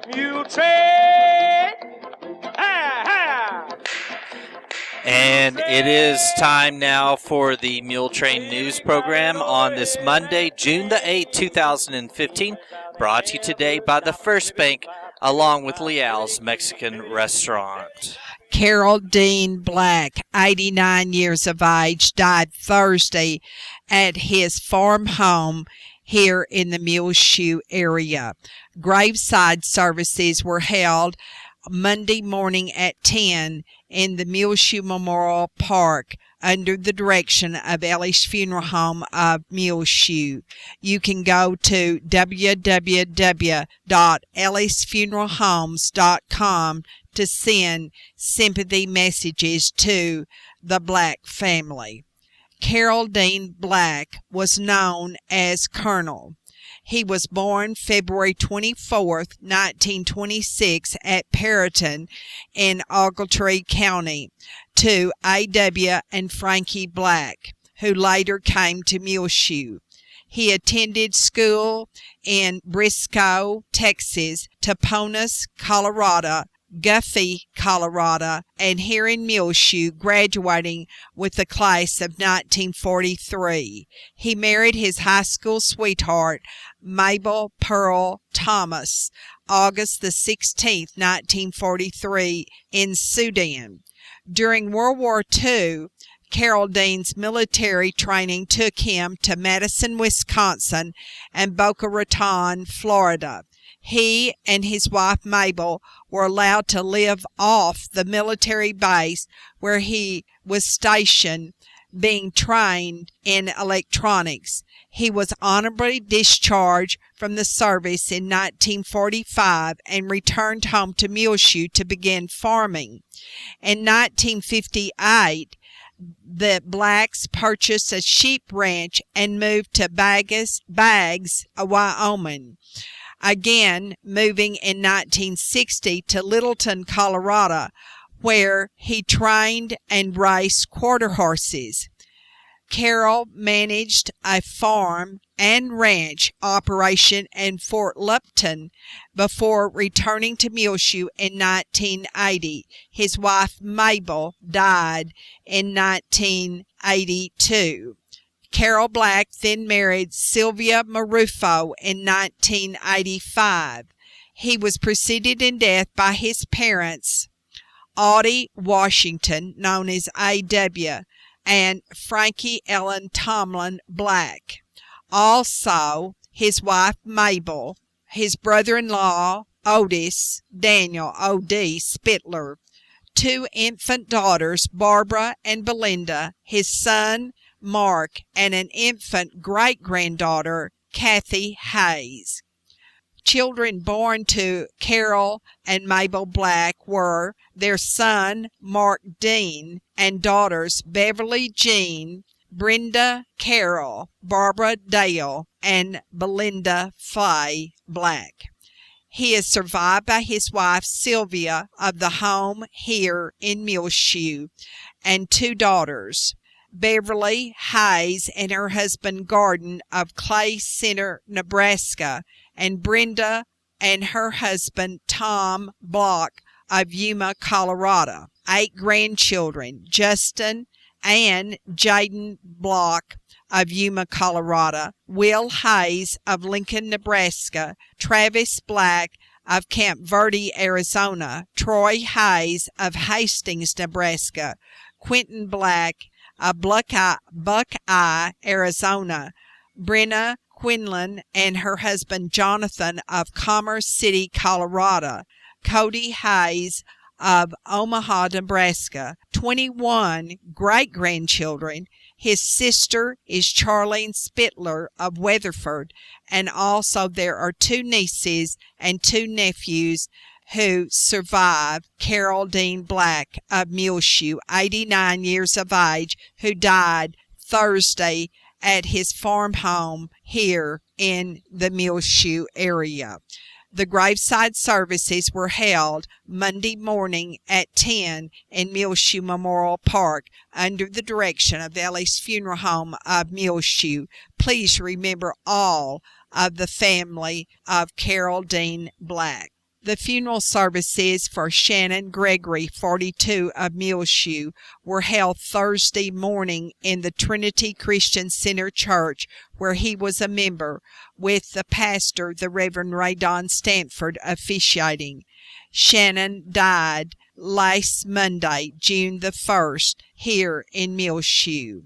Muletrain. And it is time now for the Muletrain News Program on this Monday, June the 8th, 2015, brought to you today by the First Bank, along with Leal's Mexican Restaurant. Carol Dean Black, 89 years of age, died Thursday at his farm home here in the Muleshoe area. Graveside services were held Monday morning at 10 in the Muleshoe Memorial Park under the direction of Ellie's Funeral Home of Muleshoe. You can go to www.elliesfuneralhomes.com to send sympathy messages to the Black family. Carol Dean Black was known as Colonel. He was born February 24th, 1926 at Perryton in Ogletree County to A.W. and Frankie Black, who later came to Muleshoe. He attended school in Briscoe, Texas, Taponas, Colorado, Guffey, Colorado, and here in Muleshoe, graduating with the class of 1943. He married his high school sweetheart, Mabel Pearl Thomas, August the 16th, 1943, in Sudan. During World War II, Carol Dean's military training took him to Madison, Wisconsin, and Boca Raton, Florida. He and his wife Mabel were allowed to live off the military base where he was stationed, being trained in electronics. He was honorably discharged from the service in 1945 and returned home to Muleshoe to begin farming. In 1958, the Blacks purchased a sheep ranch and moved to Baggs, Wyoming. Again, moving in 1960 to Littleton, Colorado, where he trained and raced quarter horses. Carol managed a farm and ranch operation in Fort Lupton before returning to Muleshoe in 1980. His wife Mabel died in 1982. Carol Black then married Sylvia Marufo in 1985. He was preceded in death by his parents, Audie Washington, known as A.W., and Frankie Ellen Tomlin Black. Also, his wife Mabel, his brother-in-law Otis Daniel O.D. Spittler, two infant daughters, Barbara and Belinda, his son Mark, and an infant great-granddaughter, Kathy Hayes. Children born to Carol and Mabel Black were their son, Mark Dean, and daughters Beverly Jean, Brenda Carol, Barbara Dale, and Belinda Faye Black. He is survived by his wife Sylvia of the home here in Muleshoe and two daughters, Beverly Hayes and her husband Gordon of Clay Center, Nebraska, and Brenda and her husband Tom Block of Yuma, Colorado. 8 grandchildren, Justin and Jaden Block of Yuma, Colorado, Will Hayes of Lincoln, Nebraska, Travis Black of Camp Verde, Arizona, Troy Hayes of Hastings, Nebraska, Quentin Black of Buckeye, Arizona, Brenna Quinlan and her husband Jonathan of Commerce City, Colorado, Cody Hayes of Omaha, Nebraska, 21 great-grandchildren. His sister is Charlene Spittler of Weatherford, and also there are 2 nieces and 2 nephews who survived Carol Dean Black of Muleshoe, 89 years of age, who died Thursday at his farm home here in the Muleshoe area. The graveside services were held Monday morning at 10 in Muleshoe Memorial Park under the direction of Ellie's Funeral Home of Muleshoe. Please remember all of the family of Carol Dean Black. The funeral services for Shannon Gregory, 42, of Muleshoe, were held Thursday morning in the Trinity Christian Center Church, where he was a member, with the pastor, the Reverend Ray Don Stanford, officiating. Shannon died last Monday, June the 1st, here in Muleshoe.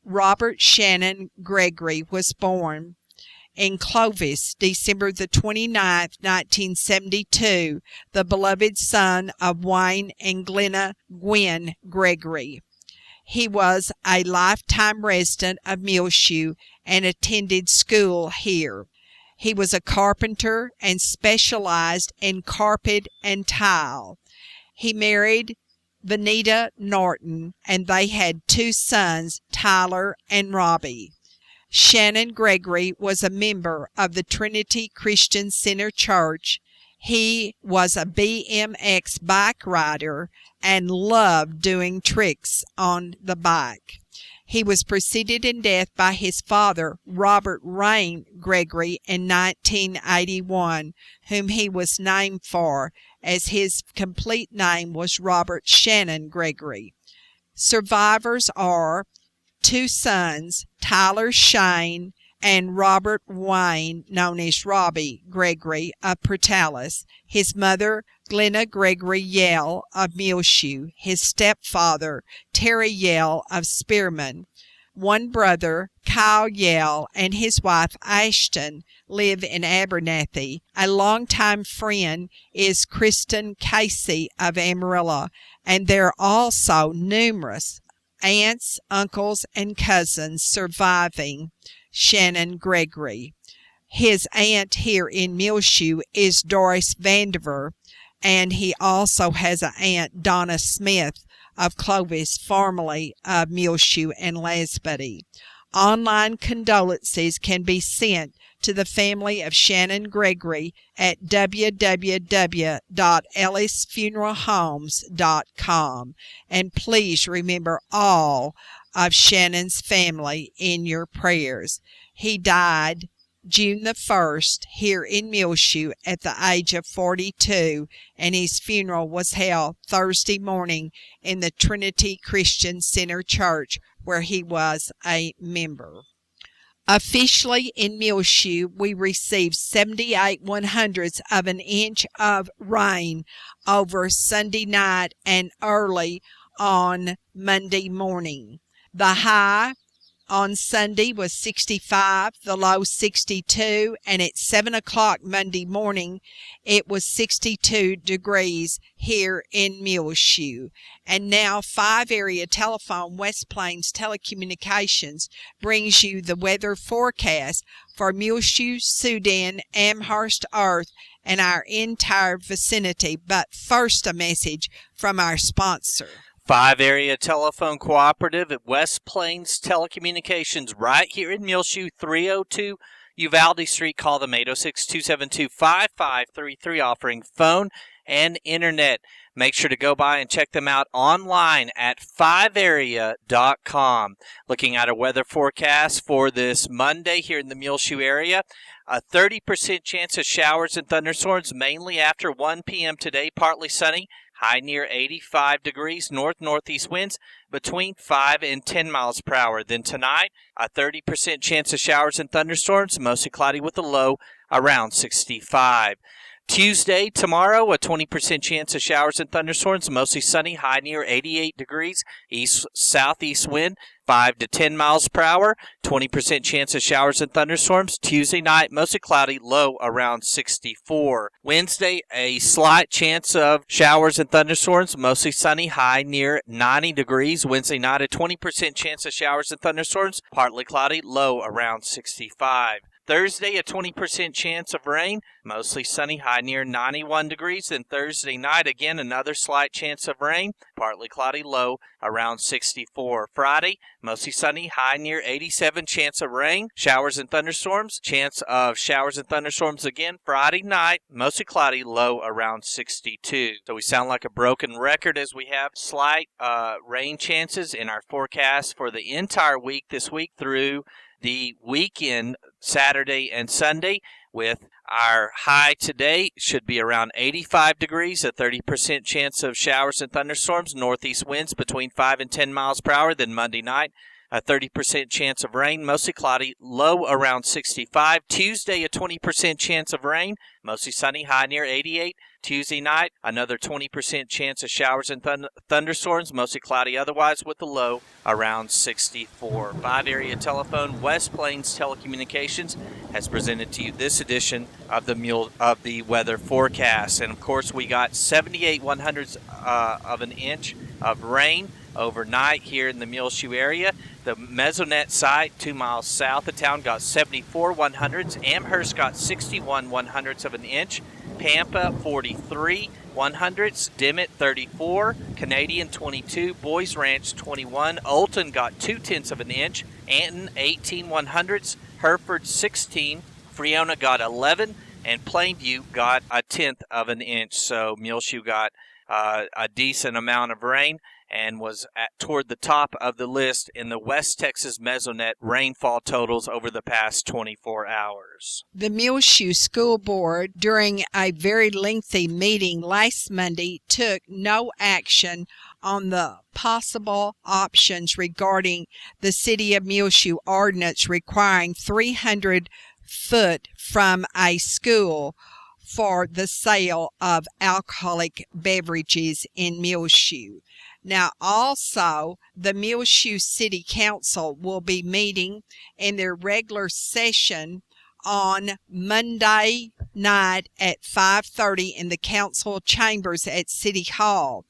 Robert Shannon Gregory was born in Clovis, December the 29th, 1972, the beloved son of Wayne and Glenna Gwynn Gregory. He was a lifetime resident of Muleshoe and attended school here. He was a carpenter and specialized in carpet and tile. He married Venita Norton, and they had 2 sons, Tyler and Robbie. Shannon Gregory was a member of the Trinity Christian Center Church. He was a BMX bike rider and loved doing tricks on the bike. He was preceded in death by his father, Robert Rain Gregory, in 1981, whom he was named for, as his complete name was Robert Shannon Gregory. Survivors are 2 sons, Tyler Shane and Robert Wayne, known as Robbie Gregory, of Portales, his mother, Glenna Gregory Yell of Muleshoe, his stepfather, Terry Yell of Spearman. 1 brother, Kyle Yell, and his wife, Ashton, live in Abernathy. A longtime friend is Kristen Casey of Amarillo, and there are also numerous aunts, uncles, and cousins surviving Shannon Gregory. His aunt here in Muleshoe is Doris Vandiver, and he also has an aunt, Donna Smith of Clovis, formerly of Muleshoe and Lasbuddy. Online condolences can be sent to the family of Shannon Gregory at www.ellisfuneralhomes.com. And please remember all of Shannon's family in your prayers. He died June the 1st here in Muleshoe at the age of 42, and his funeral was held Thursday morning in the Trinity Christian Center Church, where he was a member. Officially in Muleshoe, we received 78 1/100ths of an inch of rain over Sunday night and early on Monday morning. The high on Sunday was 65, the low 62, and at 7 o'clock Monday morning, it was 62 degrees here in Muleshoe. And now 5 Area Telephone West Plains Telecommunications brings you the weather forecast for Muleshoe, Sudan, Amherst, Earth, and our entire vicinity. But first, a message from our sponsor. 5 Area Telephone Cooperative at West Plains Telecommunications, right here in Muleshoe, 302 Uvalde Street. Call them 806-272-5533, offering phone and internet. Make sure to go by and check them out online at 5area.com. Looking at a weather forecast for this Monday here in the Muleshoe area. A 30% chance of showers and thunderstorms, mainly after 1 p.m. today. Partly sunny. High near 85 degrees, north-northeast winds between 5 and 10 miles per hour. Then tonight, a 30% chance of showers and thunderstorms, mostly cloudy with a low around 65. Tuesday, tomorrow, a 20% chance of showers and thunderstorms, mostly sunny, high near 88 degrees, east-southeast wind, 5 to 10 miles per hour, 20% chance of showers and thunderstorms. Tuesday night, mostly cloudy, low around 64. Wednesday, a slight chance of showers and thunderstorms, mostly sunny, high near 90 degrees. Wednesday night, a 20% chance of showers and thunderstorms, partly cloudy, low around 65. Thursday, a 20% chance of rain, mostly sunny, high near 91 degrees. Then Thursday night, again, another slight chance of rain, partly cloudy, low around 64. Friday, mostly sunny, high near 87, chance of rain, showers and thunderstorms, chance of showers and thunderstorms again. Friday night, mostly cloudy, low around 62. So we sound like a broken record as we have slight rain chances in our forecast for the entire week this week through the weekend, Saturday and Sunday, with our high today should be around 85 degrees, a 30% chance of showers and thunderstorms, northeast winds between 5 and 10 miles per hour. Then Monday night, a 30% chance of rain, mostly cloudy, low around 65. Tuesday, a 20% chance of rain, mostly sunny, high near 88. Tuesday night, another 20% chance of showers and thunderstorms, mostly cloudy otherwise, with the low around 64. 5-area telephone, West Plains Telecommunications, has presented to you this edition of the weather forecast. And of course, we got 78 100ths of an inch of rain overnight here in the Muleshoe area. The Mesonet site, 2 miles south of town, got 74 100ths. Amherst got 61 100ths of an inch. Pampa, 43 100ths. Dimmitt, 34. Canadian, 22. Boys Ranch, 21. Olton got 0.2 of an inch. Anton, 18 100ths. Hereford, 16. Freona got 11. And Plainview got 1/10 of an inch. So Muleshoe got a decent amount of rain and was toward the top of the list in the West Texas Mesonet rainfall totals over the past 24 hours. The Muleshoe School Board, during a very lengthy meeting last Monday, took no action on the possible options regarding the City of Muleshoe ordinance requiring 300 foot from a school for the sale of alcoholic beverages in Muleshoe. Now, also, the Muleshoe City Council will be meeting in their regular session on Monday night at 5:30 in the council chambers at City Hall.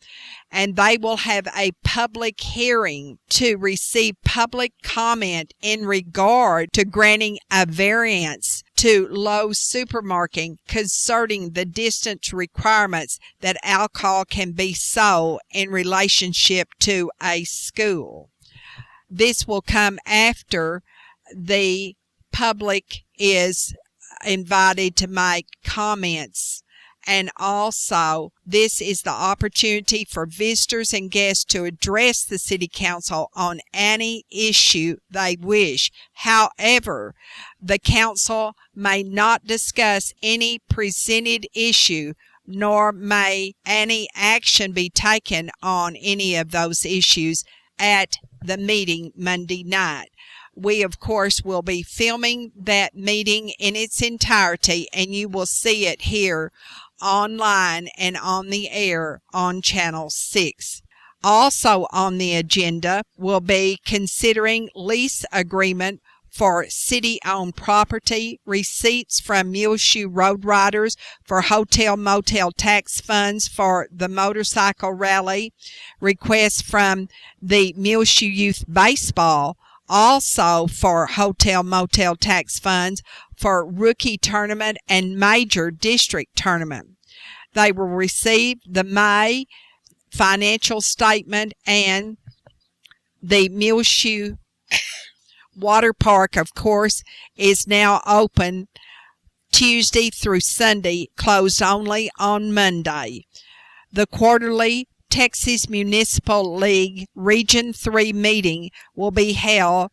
And they will have a public hearing to receive public comment in regard to granting a variance to Lowe's Supermarket concerning the distance requirements that alcohol can be sold in relationship to a school. This will come after the public is invited to make comments. And also, this is the opportunity for visitors and guests to address the City Council on any issue they wish. However, the Council may not discuss any presented issue, nor may any action be taken on any of those issues at the meeting Monday night. We, of course, will be filming that meeting in its entirety, and you will see it here online and on the air on Channel 6. Also on the agenda will be considering lease agreement for city-owned property, receipts from Muleshoe Road Riders for hotel-motel tax funds for the motorcycle rally, requests from the Muleshoe Youth Baseball also for hotel-motel tax funds for rookie tournament and major district tournament. They will receive the May financial statement, and the Muleshoe Water Park, of course, is now open Tuesday through Sunday, closed only on Monday. The quarterly Texas Municipal League Region 3 meeting will be held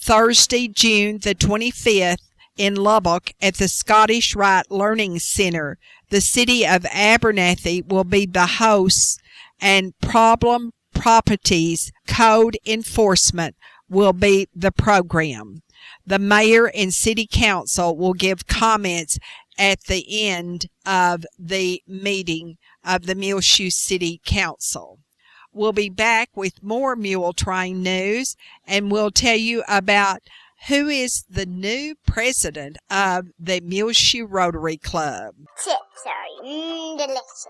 Thursday, June the 25th in Lubbock at the Scottish Rite Learning Center. The City of Abernathy will be the host, and Problem Properties Code Enforcement will be the program. The mayor and city council will give comments at the end of the meeting of the Muleshoe City Council. We'll be back with more Muletrain news, and we'll tell you about who is the new president of the Muleshoe Rotary Club. Chips are delicious.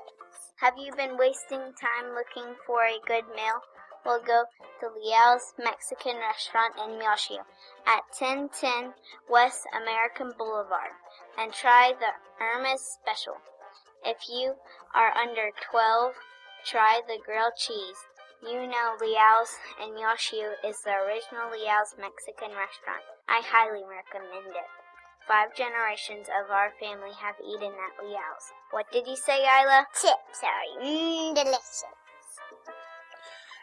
Have you been wasting time looking for a good meal? will go to Liao's Mexican restaurant in Muleshoe at 1010 West American Boulevard and try the Irma's special. If you are under 12, try the grilled cheese. You know Liao's in Muleshoe is the original Liao's Mexican restaurant. I highly recommend it. 5 generations of our family have eaten at Liao's. What did you say, Isla? Chips are delicious.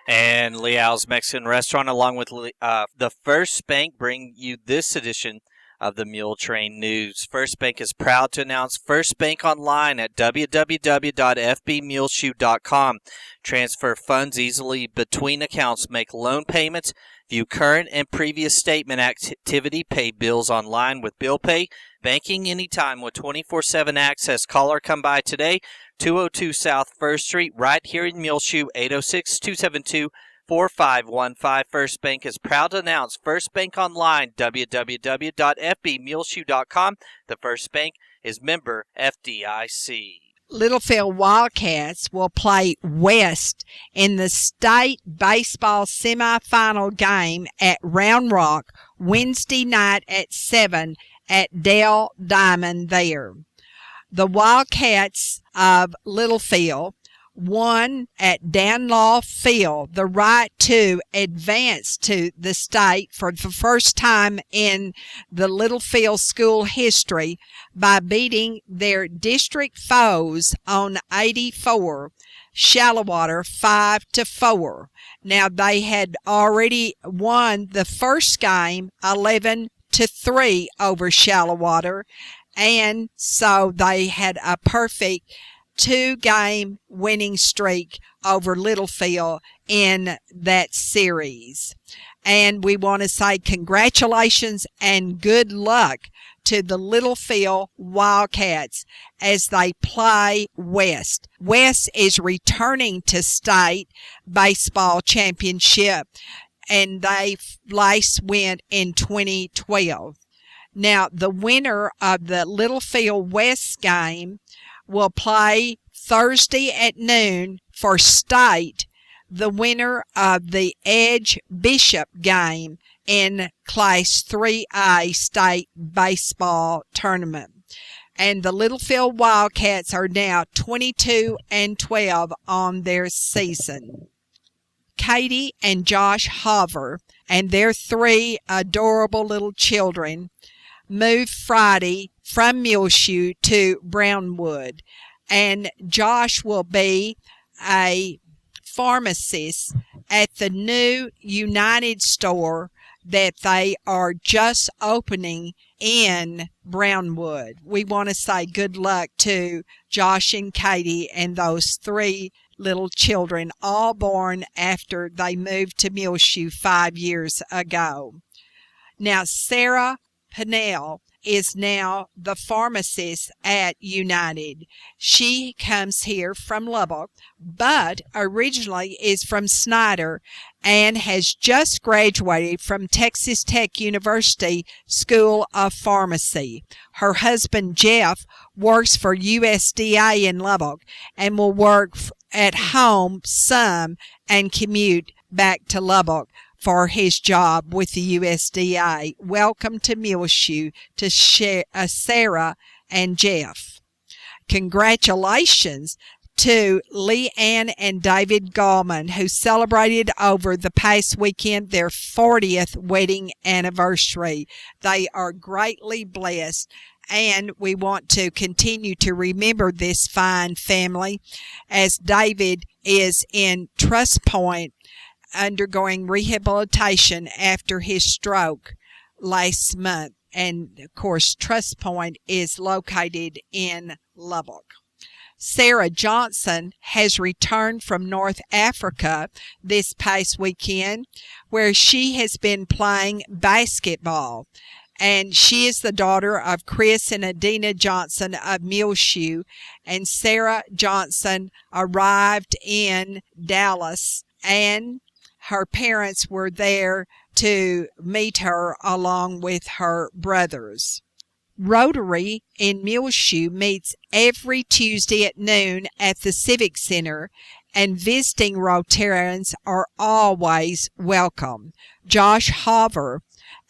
And Liao's Mexican Restaurant, along with the First Bank, bring you this edition of the Muletrain News. First Bank is proud to announce First Bank Online at www.fbmuleshoe.com. Transfer funds easily between accounts, make loan payments, view current and previous statement activity, pay bills online with Bill Pay, banking anytime with 24/7 access. Call or come by today, 202 South 1st Street, right here in Muleshoe, 806-272-4515. First Bank is proud to announce First Bank Online, www.fbmuleshoe.com. The First Bank is member FDIC. Littlefield Wildcats will play West in the state baseball semifinal game at Round Rock Wednesday night at 7 at Dell Diamond there. The Wildcats of Littlefield won at Danlaw Field the right to advance to the state for the first time in the Littlefield school history by beating their district foes on 84, Shallowater 5-4. Now they had already won the first game 11-3 over Shallowater, and so they had a perfect 2-game winning streak over Littlefield in that series. And we want to say congratulations and good luck to the Littlefield Wildcats as they play West. West is returning to state baseball championship, and they last went in 2012. Now, the winner of the Littlefield West game will play Thursday at noon for state, the winner of the Edge Bishop game in Class 3A state baseball tournament. And the Littlefield Wildcats are now 22-12 on their season. Katie and Josh Hover and their 3 adorable little children moved Friday from Muleshoe to Brownwood, and Josh will be a pharmacist at the new United store that they are just opening in Brownwood. We want to say good luck to Josh and Katie and those 3 little children, all born after they moved to Muleshoe 5 years ago. Now, Sarah Pennell is now the pharmacist at United. She comes here from Lubbock, but originally is from Snyder and has just graduated from Texas Tech University School of Pharmacy. Her husband, Jeff, works for USDA in Lubbock and will work at home some and commute back to Lubbock for his job with the USDA. Welcome to Muleshoe to Sarah and Jeff. Congratulations to Leanne and David Gallman, who celebrated over the past weekend their 40th wedding anniversary. They are greatly blessed, and we want to continue to remember this fine family as David is in Trust Point undergoing rehabilitation after his stroke last month. And, of course, Trust Point is located in Lubbock. Sarah Johnson has returned from North Africa this past weekend, where she has been playing basketball. And she is the daughter of Chris and Adina Johnson of Muleshoe. And Sarah Johnson arrived in Dallas, and her parents were there to meet her along with her brothers. Rotary in Muleshoe meets every Tuesday at noon at the Civic Center and visiting Rotarians are always welcome. Josh Hover,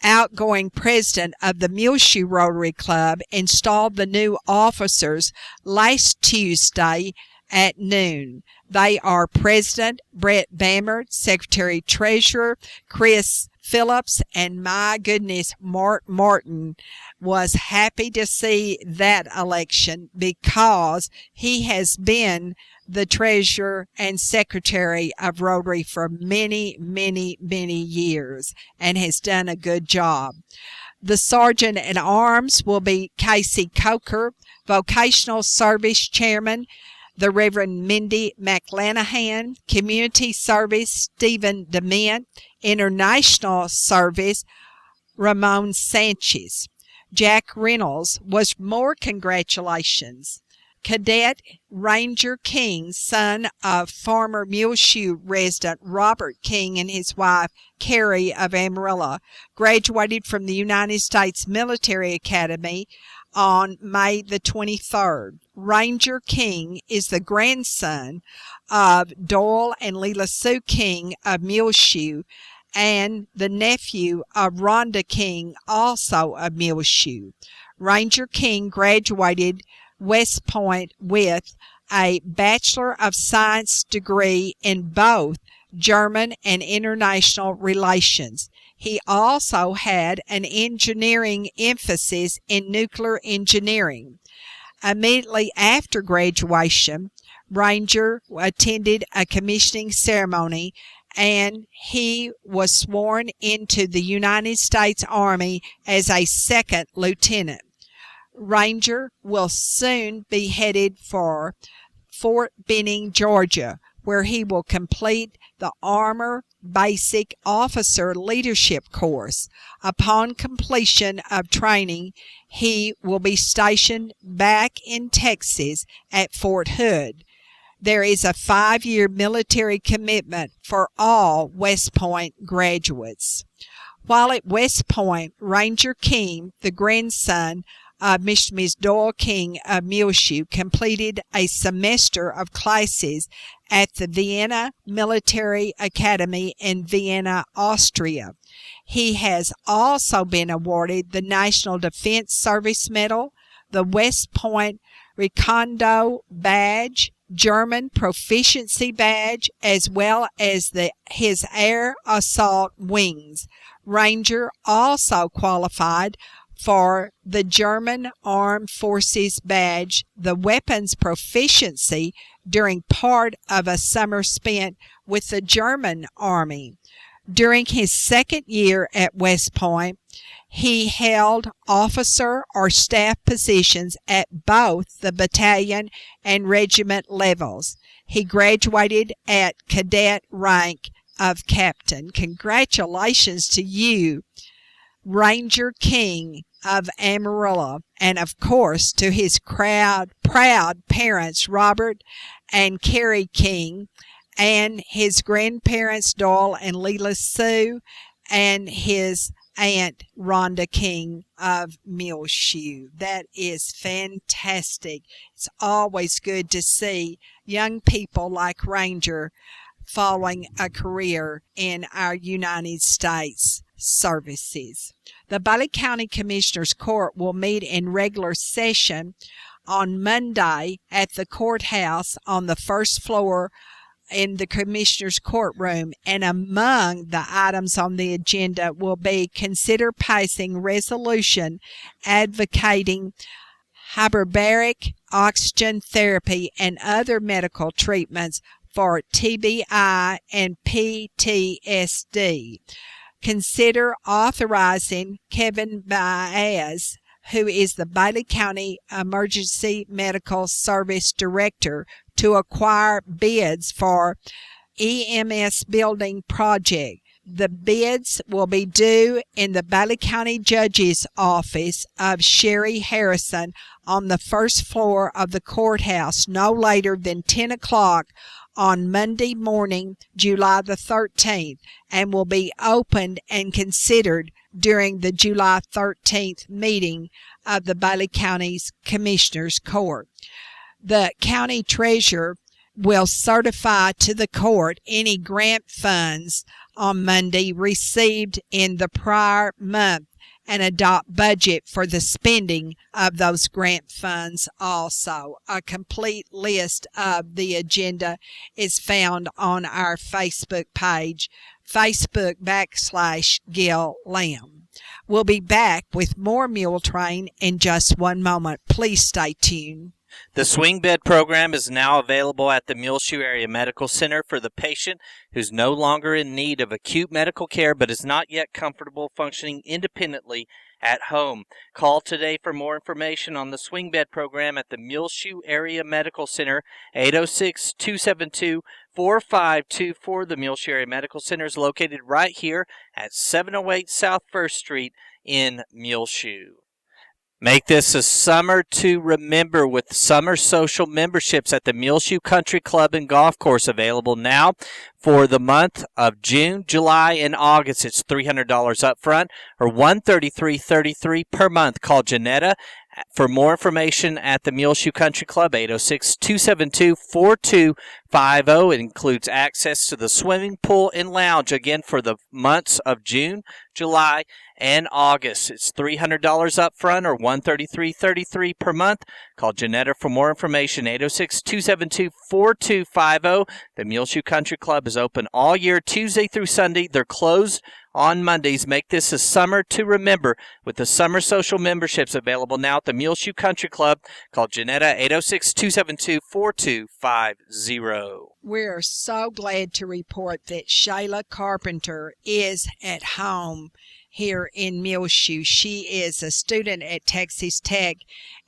outgoing president of the Muleshoe Rotary Club, installed the new officers last Tuesday at noon. They are President Brett Bamert, Secretary Treasurer Chris Phillips, and my goodness, Mark Martin was happy to see that election because he has been the treasurer and secretary of Rotary for many, many, many years and has done a good job. The sergeant at arms will be Casey Coker, vocational service chairman, the Reverend Mindy McLanahan, community service Stephen DeMint, international service Ramon Sanchez. Jack Reynolds was more congratulations. Cadet Ranger King, son of former Muleshoe resident Robert King and his wife Carrie of Amarillo, graduated from the United States Military Academy on May the 23rd. Ranger King is the grandson of Doyle and Leela Sue King of Muleshoe and the nephew of Rhonda King, also of Muleshoe. Ranger King graduated West Point with a Bachelor of Science degree in both German and international relations. He also had an engineering emphasis in nuclear engineering. Immediately after graduation, Ranger attended a commissioning ceremony and he was sworn into the United States Army as a second lieutenant. Ranger will soon be headed for Fort Benning, Georgia, where he will complete the Armor Basic Officer Leadership course. Upon completion of training, he will be stationed back in Texas at Fort Hood. There is a 5-year military commitment for all West Point graduates. While at West Point, Ranger King, the grandson of Miss Doyle King of Muleshoe, completed a semester of classes at the Vienna Military Academy in Vienna, Austria. He has also been awarded the National Defense Service Medal, the West Point Recondo Badge, German Proficiency Badge, as well as his Air Assault Wings. Ranger also qualified for the German Armed Forces Badge, the Weapons Proficiency, during part of a summer spent with the German Army. During his second year at West Point, he held officer or staff positions at both the battalion and regiment levels. He graduated at cadet rank of captain. Congratulations to you, Ranger King of Amarillo, and of course to his proud parents, Robert and Carrie King, and his grandparents, Doyle and Leela Sue, and his Aunt Rhonda King of Muleshoe. That is fantastic. It's always good to see young people like Ranger following a career in our United States services. The Bailey County Commissioners Court will meet in regular session on Monday at the courthouse on the first floor in the Commissioner's courtroom, and among the items on the agenda will be consider passing resolution advocating hyperbaric oxygen therapy and other medical treatments for TBI and PTSD. Consider authorizing Kevin Baez, who is the Bailey County Emergency Medical Service Director, to acquire bids for EMS building project. The bids will be due in the Bailey County Judge's office of Sherry Harrison on the first floor of the courthouse no later than 10 o'clock on Monday morning, July the 13th, and will be opened and considered during the July 13th meeting of the Bailey County's Commissioners Court. The county treasurer, will certify to the court any grant funds on Monday received in the prior month and adopt budget for the spending of those grant funds also. A complete list of the agenda is found on our Facebook page, Facebook.com/Gil Lamb. We'll be back with more Muletrain in just one moment. Please stay tuned. The swing bed program is now available at the Muleshoe Area Medical Center for the patient who's no longer in need of acute medical care but is not yet comfortable functioning independently at home. Call today for more information on the swing bed program at the Muleshoe Area Medical Center, 806-272-4524. The Muleshoe Area Medical Center is located right here at 708 South 1st Street in Muleshoe. Make this a summer to remember with summer social memberships at the Muleshoe Country Club and Golf Course available now for the month of June, July, and August. It's $300 up front or $133.33 per month. Call Janetta for more information at the Muleshoe Country Club, 806-272-4250. It includes access to the swimming pool and lounge, again, for the months of June, July, and August. It's $300 up front or $133.33 per month. Call Janetta for more information, 806-272-4250. The Muleshoe Country Club is open all year, Tuesday through Sunday. They're closed on Mondays. Make this a summer to remember with the summer social memberships available now at the Muleshoe Country Club. Call Janetta, 806-272-4250. We're so glad to report that Shayla Carpenter is at home here in Muleshoe. She is a student at Texas Tech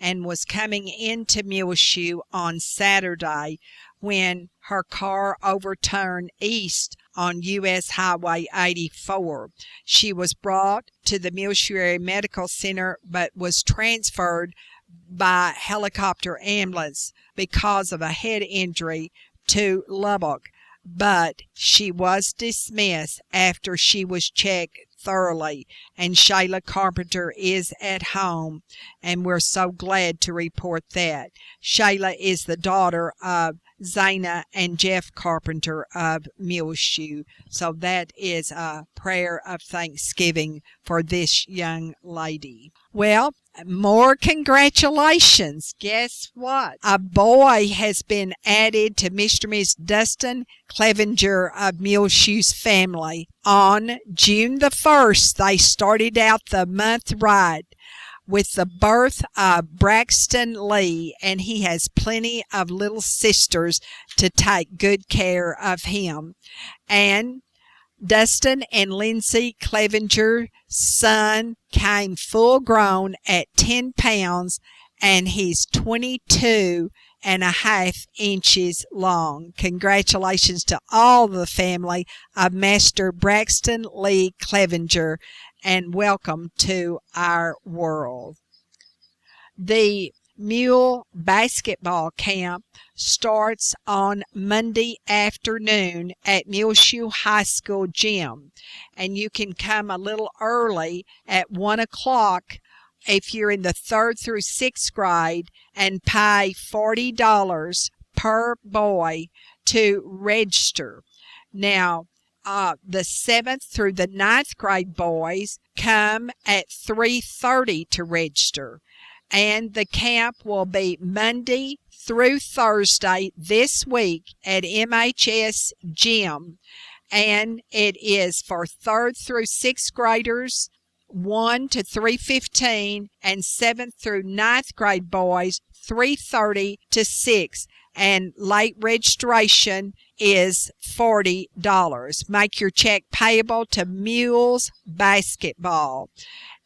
and was coming into Muleshoe on Saturday when her car overturned east on U.S. Highway 84. She was brought to the Muleshoe Area Medical Center but was transferred by helicopter ambulance because of a head injury to Lubbock. But she was dismissed after she was checked thoroughly, and Shayla Carpenter is at home, and we're so glad to report that. Shayla is the daughter of Zana and Jeff Carpenter of Muleshoe, so that is a prayer of thanksgiving for this young lady. Well, more congratulations. Guess what? A boy has been added to Mr. and Miss Dustin Clevenger of Muleshoe's family. On June the 1st, they started out the month right with the birth of Braxton Lee, and he has plenty of little sisters to take good care of him. And Dustin and Lindsay Clevenger's son came full grown at 10 pounds, and he's 22.5 inches long. Congratulations to all the family of Master Braxton Lee Clevenger, and welcome to our world. The Mule basketball camp starts on Monday afternoon at Muleshoe High School gym, and you can come a little early at 1 o'clock if you're in the 3rd through 6th grade, and pay $40 per boy to register. Now, the 7th through the 9th grade boys come at 3:30 to register. And the camp will be Monday through Thursday this week at MHS Gym. And it is for 3rd through 6th graders, 1 to 3:15, and 7th through 9th grade boys, 3:30 to 6. And late registration is $40. Make your check payable to Mules Basketball.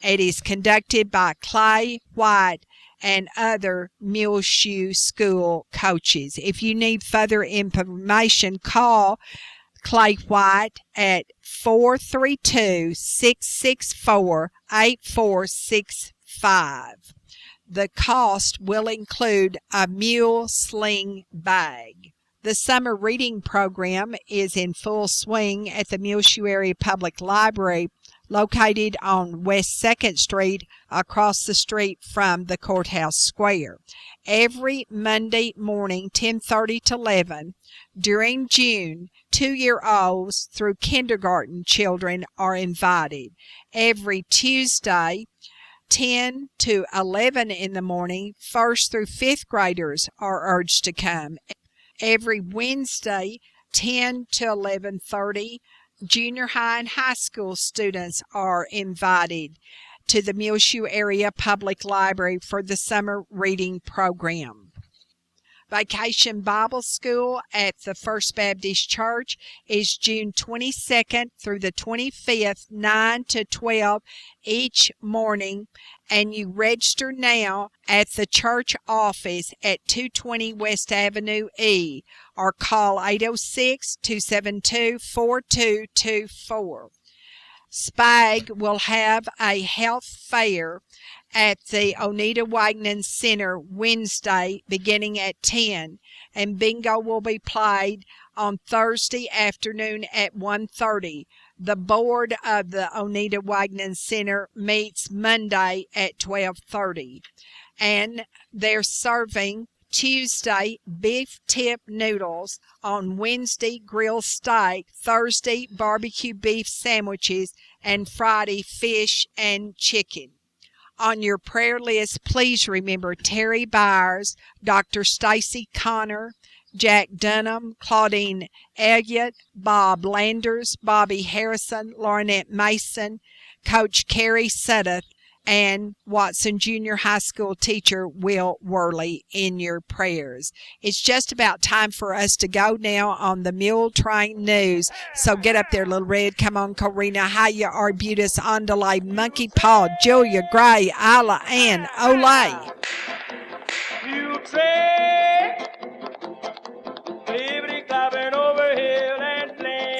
It is conducted by Clay White and other Muleshoe school coaches. If you need further information, call Clay White at 432-664-8465. The cost will include a mule sling bag. The summer reading program is in full swing at the Muleshoe Area Public Library located on West 2nd Street across the street from the courthouse square. Every Monday morning, 10:30 to 11. During June, 2-year-olds through kindergarten children are invited. Every Tuesday, 10 to 11 in the morning, 1st through 5th graders are urged to come. Every Wednesday, 10 to 11:30, junior high and high school students are invited to the Muleshoe Area Public Library for the summer reading program. Vacation Bible School at the First Baptist Church is June 22nd through the 25th, 9 to 12 each morning, and you register now at the church office at 220 West Avenue E, or call 806-272-4224. SPAG will have a health fair at the Oneida Wagner Center Wednesday beginning at 10, and bingo will be played on Thursday afternoon at 1:30. The board of the Oneida Wagner Center meets Monday at 12:30, and they're serving Tuesday beef tip noodles, on Wednesday grilled steak, Thursday barbecue beef sandwiches, and Friday fish and chicken. On your prayer list, please remember Terry Byers, Dr. Stacy Connor, Jack Dunham, Claudine Elliott, Bob Landers, Bobby Harrison, Laurinette Mason, Coach Carrie Suddeth, and Watson Junior High School teacher Will Worley in your prayers. It's just about time for us to go now on the Muletrain News. So get up there, Little Red. Come on, Corina. Hiya, Arbutus, Andalay, Monkey Paw, Julia, Gray, Isla, and Olay.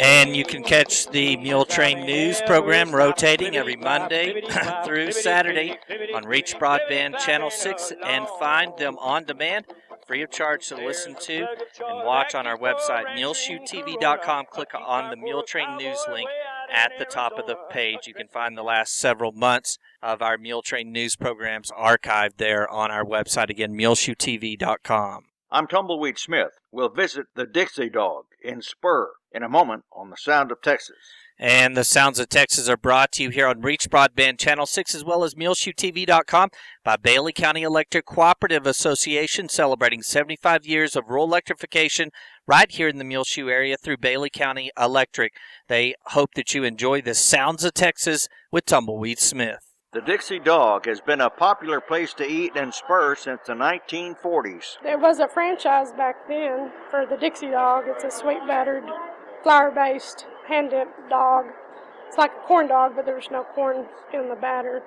And you can catch the Muletrain News program rotating every Monday through Saturday on Reach Broadband Channel 6, and find them on demand, free of charge to listen to and watch on our website, MuleshoeTV.com. Click on the Muletrain News link at the top of the page. You can find the last several months of our Muletrain News programs archived there on our website. Again, MuleshoeTV.com. I'm Tumbleweed Smith. We'll visit the Dixie Dog in Spur in a moment on the Sound of Texas. And the Sounds of Texas are brought to you here on Reach Broadband Channel 6, as well as MuleshoeTV.com, by Bailey County Electric Cooperative Association, celebrating 75 years of rural electrification right here in the Muleshoe area through Bailey County Electric. They hope that you enjoy the Sounds of Texas with Tumbleweed Smith. The Dixie Dog has been a popular place to eat in Spur since the 1940s. There was a franchise back then for the Dixie Dog. It's a sweet battered, flour-based, hand-dipped dog. It's like a corn dog, but there's no corn in the batter.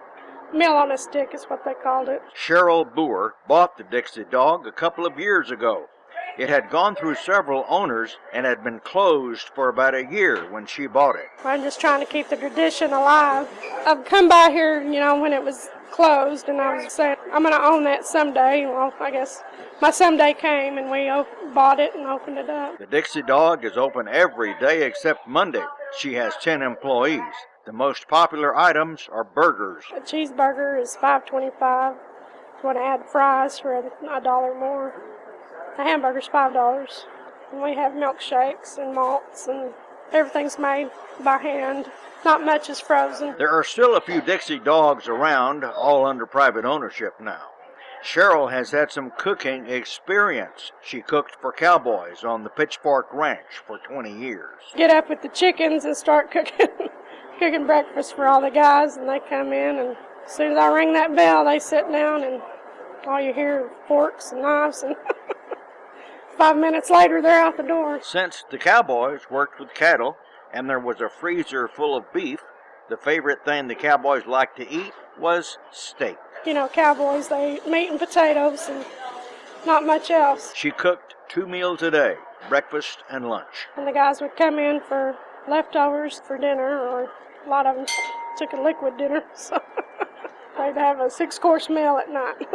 Meal on a stick is what they called it. Cheryl Boer bought the Dixie Dog a couple of years ago. It had gone through several owners and had been closed for about a year when she bought it. I'm just trying to keep the tradition alive. I've come by here, when it was closed, and I was saying, I'm going to own that someday. Well, I guess my someday came, and we bought it and opened it up. The Dixie Dog is open every day except Monday. She has 10 employees. The most popular items are burgers. A cheeseburger is $5.25. If you want to add fries for $1 more. A hamburger's $5. And we have milkshakes and malts, and everything's made by hand. Not much is frozen. There are still a few Dixie Dogs around, all under private ownership now. Cheryl has had some cooking experience. She cooked for cowboys on the Pitchfork Ranch for 20 years. Get up with the chickens and start cooking breakfast for all the guys, and they come in, and as soon as I ring that bell, they sit down, and all you hear are forks and knives, and 5 minutes later, they're out the door. Since the cowboys worked with cattle and there was a freezer full of beef, the favorite thing the cowboys liked to eat was steak. Cowboys, they eat meat and potatoes and not much else. She cooked 2 meals a day, breakfast and lunch. And the guys would come in for leftovers for dinner, or a lot of them took a liquid dinner, so they'd have a 6-course meal at night.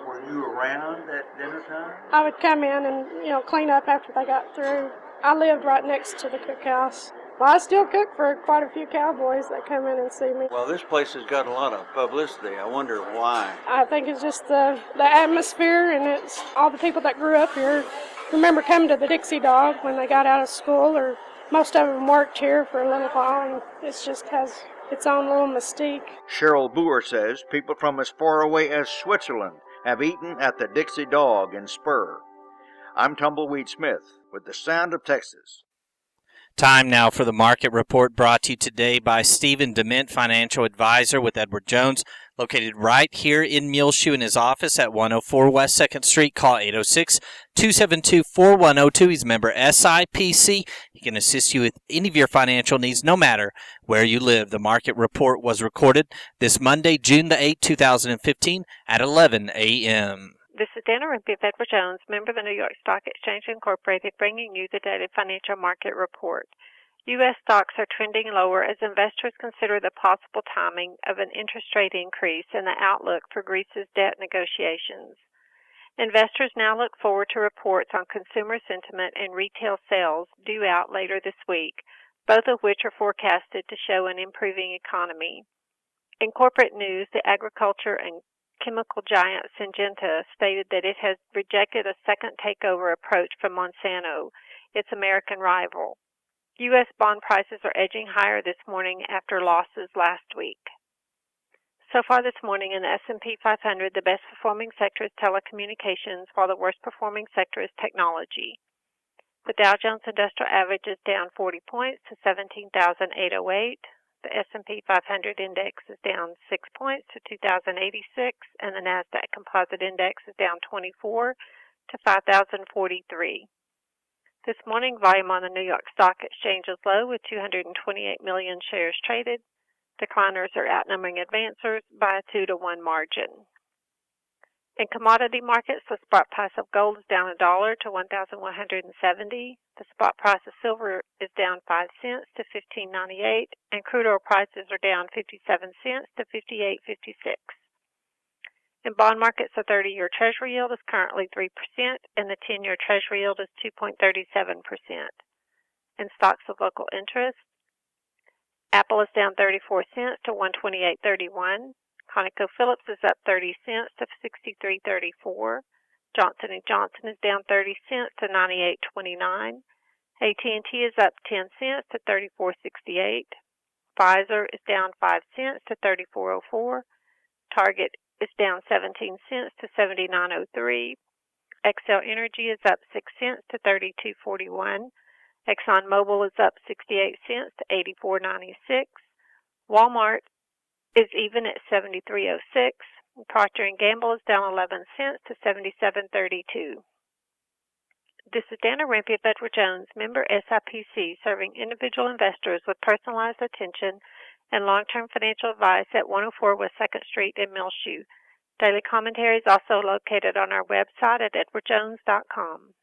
Were you around at dinner time? I would come in and, clean up after they got through. I lived right next to the cookhouse. Well, I still cook for quite a few cowboys that come in and see me. Well, this place has got a lot of publicity. I wonder why. I think it's just the atmosphere, and it's all the people that grew up here. Remember coming to the Dixie Dog when they got out of school, or most of them worked here for a little while, and it just has its own little mystique. Cheryl Boer says people from as far away as Switzerland have eaten at the Dixie Dog in Spur. I'm Tumbleweed Smith with the Sound of Texas. Time now for the market report, brought to you today by Stephen DeMint, financial advisor with Edward Jones, located right here in Muleshoe in his office at 104 West 2nd Street. Call 806-272-4102. He's a member SIPC. He can assist you with any of your financial needs, no matter where you live. The market report was recorded this Monday, June the 8th, 2015 at 11 a.m. This is Dana Rimpey of Edward Jones, member of the New York Stock Exchange Incorporated, bringing you the daily financial market report. U.S. stocks are trending lower as investors consider the possible timing of an interest rate increase and the outlook for Greece's debt negotiations. Investors now look forward to reports on consumer sentiment and retail sales due out later this week, both of which are forecasted to show an improving economy. In corporate news, the agriculture and chemical giant Syngenta stated that it has rejected a second takeover approach from Monsanto, its American rival. U.S. bond prices are edging higher this morning after losses last week. So far this morning in the S&P 500, the best performing sector is telecommunications, while the worst performing sector is technology. The Dow Jones Industrial Average is down 40 points to 17,808. The S&P 500 index is down 6 points to 2,086, and the NASDAQ Composite Index is down 24 to 5,043. This morning, volume on the New York Stock Exchange is low with 228 million shares traded. Decliners are outnumbering advancers by a 2-to-1 margin. In commodity markets, the spot price of gold is down $1 to $1,170. The spot price of silver is down 5 cents to $15.98, and crude oil prices are down 57 cents to $58.56. In bond markets, the 30-year Treasury yield is currently 3%, and the 10-year Treasury yield is 2.37%. In stocks of local interest, Apple is down 34 cents to $128.31. ConocoPhillips is up 30 cents to $63.34. Johnson & Johnson is down 30 cents to $98.29. AT&T is up 10 cents to $34.68. Pfizer is down 5 cents to $34.04. Target is down 17 cents to $79.03. Xcel Energy is up 6 cents to $32.41. ExxonMobil is up 68 cents to $84.96. Walmart is even at $73.06. Procter & Gamble is down 11 cents to $77.32. This is Dana Rimpey of Edward Jones, member SIPC, serving individual investors with personalized attention and long-term financial advice at 104 West 2nd Street in Muleshoe. Daily commentary is also located on our website at edwardjones.com.